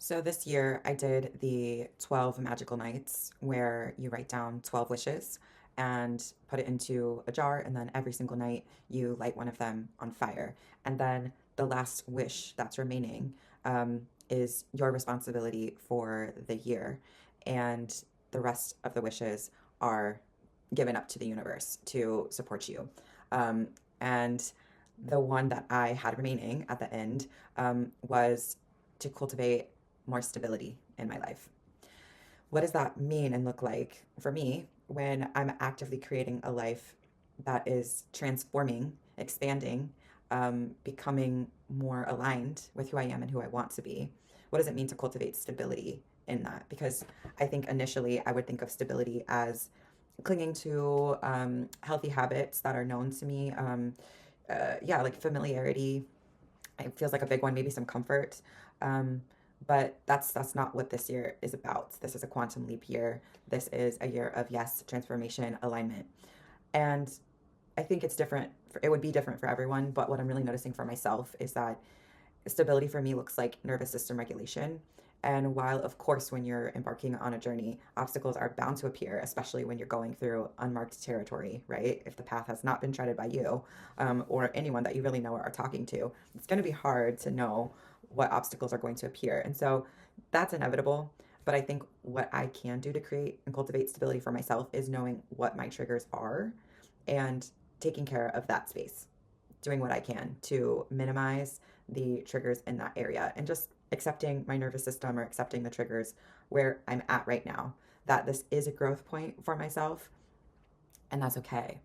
So this year I did the 12 magical nights where you write down 12 wishes and put it into a jar, and then every single night you light one of them on fire. And then the last wish that's remaining is your responsibility for the year. And the rest of the wishes are given up to the universe to support you. Um, and the one that I had remaining at the end was to cultivate more stability in my life. What does that mean and look like for me when I'm actively creating a life that is transforming, expanding, becoming more aligned with who I am and who I want to be? What does it mean to cultivate stability in that? Because I think initially I would think of stability as clinging to healthy habits that are known to me. Yeah, like familiarity, it feels like a big one, maybe some comfort. Um, but that's not what this year is about. This is a quantum leap year. This is a year of yes, transformation, alignment. And I think it's different. It would be different for everyone. But what I'm really noticing for myself is that stability for me looks like nervous system regulation. And while, of course, when you're embarking on a journey, obstacles are bound to appear, especially when you're going through unmarked territory, right? If the path has not been treaded by you or anyone that you really know or are talking to, it's going to be hard to know what obstacles are going to appear. And so that's inevitable. But I think what I can do to create and cultivate stability for myself is knowing what my triggers are and taking care of that space, doing what I can to minimize the triggers in that area and just accepting my nervous system or accepting the triggers where I'm at right now. That this is a growth point for myself, and that's okay.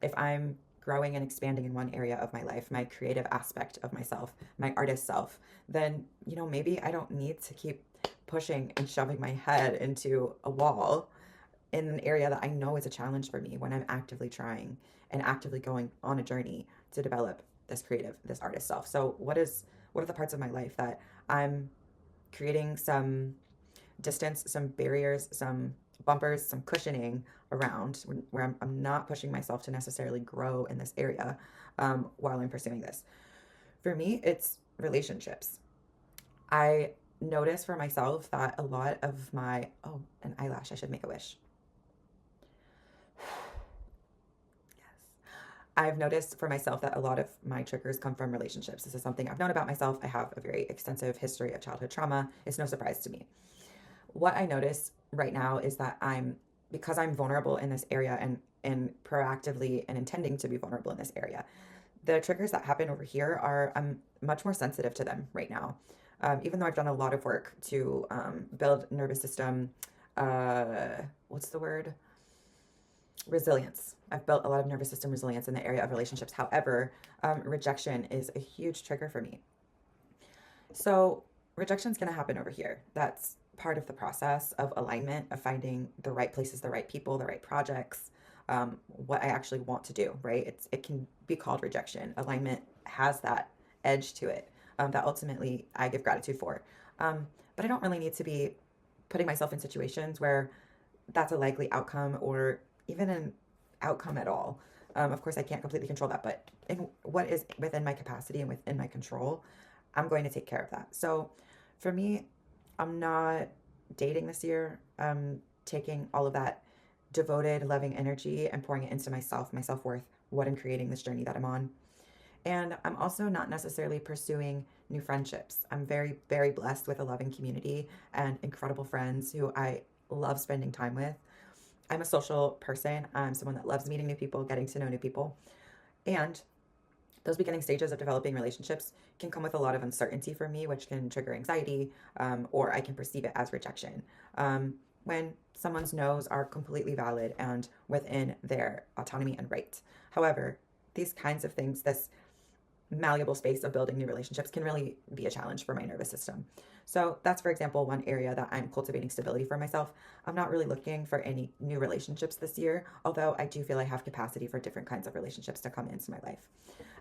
If I'm growing and expanding in one area of my life, my creative aspect of myself, my artist self, then, maybe I don't need to keep pushing and shoving my head into a wall in an area that I know is a challenge for me when I'm actively trying and actively going on a journey to develop this creative, this artist self. So what are the parts of my life that I'm creating some distance, some barriers, some bumpers, some cushioning around where I'm not pushing myself to necessarily grow in this area while I'm pursuing this. For me, it's relationships. I notice for myself that a lot of oh, an eyelash, I should make a wish. I've noticed for myself that a lot of my triggers come from relationships. This is something I've known about myself. I have a very extensive history of childhood trauma. It's no surprise to me. What I notice right now is that because I'm vulnerable in this area and proactively and intending to be vulnerable in this area, the triggers that happen over here I'm much more sensitive to them right now. Even though I've done a lot of work to build nervous system, what's the word? Resilience. I've built a lot of nervous system resilience in the area of relationships. However, rejection is a huge trigger for me. So rejection is going to happen over here. That's part of the process of alignment, of finding the right places, the right people, the right projects, what I actually want to do, right? It can be called rejection. Alignment has that edge to it that ultimately I give gratitude for. But I don't really need to be putting myself in situations where that's a likely outcome or even an outcome at all. Of course, I can't completely control that, but in what is within my capacity and within my control, I'm going to take care of that. So for me, I'm not dating this year. I'm taking all of that devoted, loving energy and pouring it into myself, my self worth, what I'm creating, this journey that I'm on. And I'm also not necessarily pursuing new friendships. I'm very, very blessed with a loving community and incredible friends who I love spending time with. I'm a social person. I'm someone that loves meeting new people, getting to know new people. And those beginning stages of developing relationships can come with a lot of uncertainty for me, which can trigger anxiety, or I can perceive it as rejection. When someone's no's are completely valid and within their autonomy and right. However, these kinds of things, this malleable space of building new relationships can really be a challenge for my nervous system. So that's, for example, one area that I'm cultivating stability for myself. I'm not really looking for any new relationships this year, although I do feel I have capacity for different kinds of relationships to come into my life.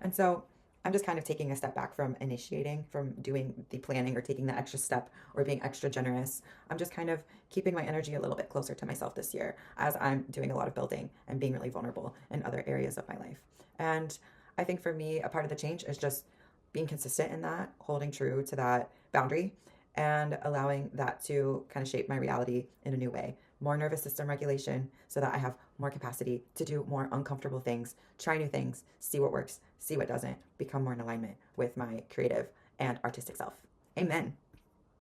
And so I'm just kind of taking a step back from initiating, from doing the planning or taking the extra step or being extra generous. I'm just kind of keeping my energy a little bit closer to myself this year as I'm doing a lot of building and being really vulnerable in other areas of my life. And I think for me, a part of the change is just being consistent in that, holding true to that boundary, and allowing that to kind of shape my reality in a new way. More nervous system regulation so that I have more capacity to do more uncomfortable things, try new things, see what works, see what doesn't, become more in alignment with my creative and artistic self. Amen.